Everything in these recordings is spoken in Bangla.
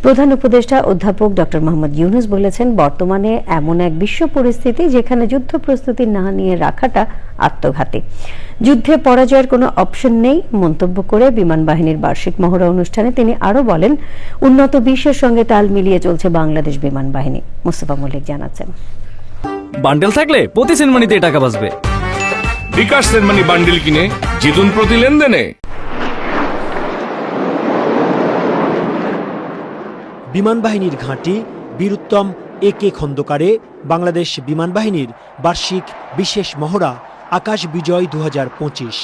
প্রধান উপদেষ্টা অধ্যাপক ডক্টর মোহাম্মদ ইউনূস বলেছেন, বর্তমানে এমন এক বিশ্ব পরিস্থিতি যেখানে যুদ্ধ প্রস্তুতি না নিয়ে রাখাটা আত্মঘাতী। যুদ্ধে পরাজয়ের কোনো অপশন নেই মন্তব্য করে বিমান বাহিনীর বার্ষিক মহড়া অনুষ্ঠানে তিনি আরও বলেন, উন্নত বিশ্বের সঙ্গে তাল মিলিয়ে চলছে বাংলাদেশ বিমান বাহিনী। মোস্তফা মল্লিক জানাচ্ছেন। বান্ডেল থাকলে প্রতি সেনমানিতে টাকা বাঁচবে। বিকাশ সেনমানি বান্ডেল কিনে জিতুন প্রতি লেনদেনে। বিমান বাহিনীর ঘাঁটি বীরুত্তম একে খন্দকারে বাংলাদেশ বিমান বাহিনীর বার্ষিক বিশেষ মহড়া আকাশ বিজয় 2025।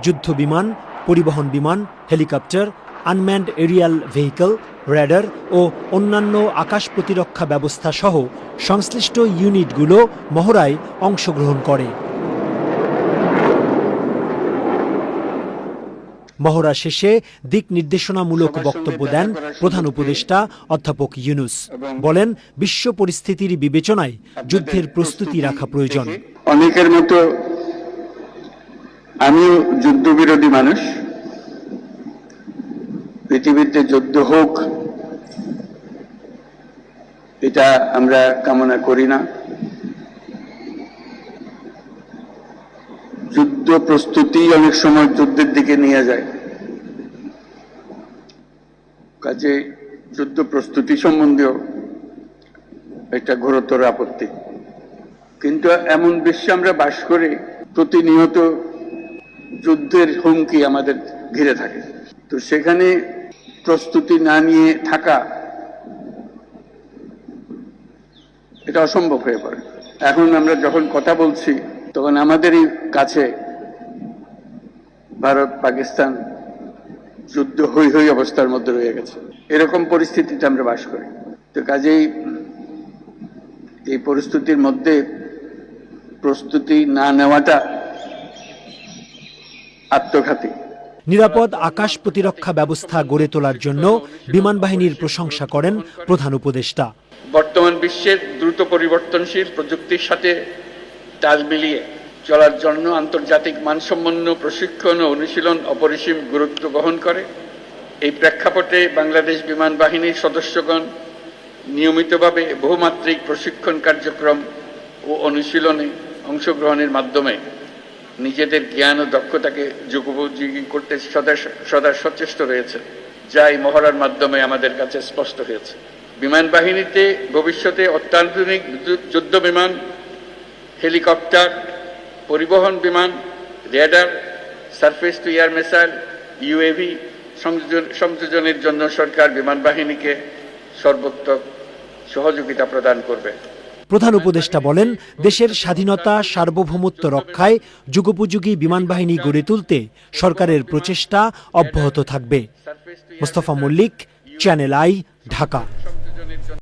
যুদ্ধ বিমান, পরিবহন বিমান, helicopter, unmanned aerial vehicle, radar ও অন্যান্য আকাশ প্রতিরক্ষা ব্যবস্থা সহ সংশ্লিষ্ট ইউনিটগুলো মহড়ায় অংশগ্রহণ করে। মহড়া শেষে দিক নির্দেশনামূলক বক্তব্য দেন প্রধান উপদেষ্টা অধ্যাপক ইউনূস। বলেন, বিশ্ব পরিস্থিতির বিবেচনায় যুদ্ধের প্রস্তুতি রাখা প্রয়োজন। অনেকের মতো আমিও যুদ্ধবিরোধী মানুষ। পৃথিবীতে যুদ্ধ হোক এটা আমরা কামনা করি না। যুদ্ধ প্রস্তুতি অনেক সময় যুদ্ধের দিকে নিয়ে যায়, কাজে যুদ্ধ প্রস্তুতি সম্বন্ধেও একটা ঘোরতর আপত্তি। কিন্তু এমন বিশ্বে আমরা বাস করি, প্রতিনিয়ত যুদ্ধের হুমকি আমাদের ঘিরে থাকে। তো সেখানে প্রস্তুতি না নিয়ে থাকা এটা অসম্ভব হয়ে পড়ে। এখন আমরা যখন কথা বলছি তখন আমাদেরই কাছে ভারত পাকিস্তান যুদ্ধ হই হই অবস্থার মধ্যে রয়ে গেছে। এরকম পরিস্থিতিতে আমরা বাস করি। তো কাজেই এই পরিস্থিতির মধ্যে প্রস্তুতি না নেওয়াটা আত্মঘাতী। নিরাপদ আকাশ প্রতিরক্ষা ব্যবস্থা গড়ে তোলার জন্য বিমান বাহিনীর প্রশংসা করেন প্রধান উপদেষ্টা। বর্তমান বিশ্বের দ্রুত পরিবর্তনশীল প্রযুক্তির সাথে তাল মিলিয়ে চলার জন্য আন্তর্জাতিক মানসম্পন্ন প্রশিক্ষণ ও অনুশীলন অপরিসীম গুরুত্ব বহন করে। এই প্রেক্ষাপটে বাংলাদেশ বিমান বাহিনীর সদস্যগণ নিয়মিতভাবে বহুমাত্রিক প্রশিক্ষণ কার্যক্রম ও অনুশীলনে অংশগ্রহণের মাধ্যমে নিজেদের জ্ঞান ও দক্ষতাকে যুগোপযোগী করতে সদা সচেষ্ট রয়েছে, যা এই মহড়ার মাধ্যমে আমাদের কাছে স্পষ্ট হয়েছে। বিমান বাহিনীতে ভবিষ্যতে অত্যাধুনিক যুদ্ধ বিমান, হেলিকপ্টার, পরিবহন বিমান, radar, surface to air missile, UAV সংযোজনের জন্য সরকার বিমান বাহিনীকে সর্বোত্তম সহযোগিতা প্রদান করবে। প্রধান উপদেষ্টা বলেন, দেশের স্বাধীনতা সার্বভৌমত্ব রক্ষায় যুগোপযোগী বিমান বাহিনী গড়ে তুলতে সরকারের প্রচেষ্টা অব্যাহত থাকবে। Mostafa Mallik, Channel i, Dhaka.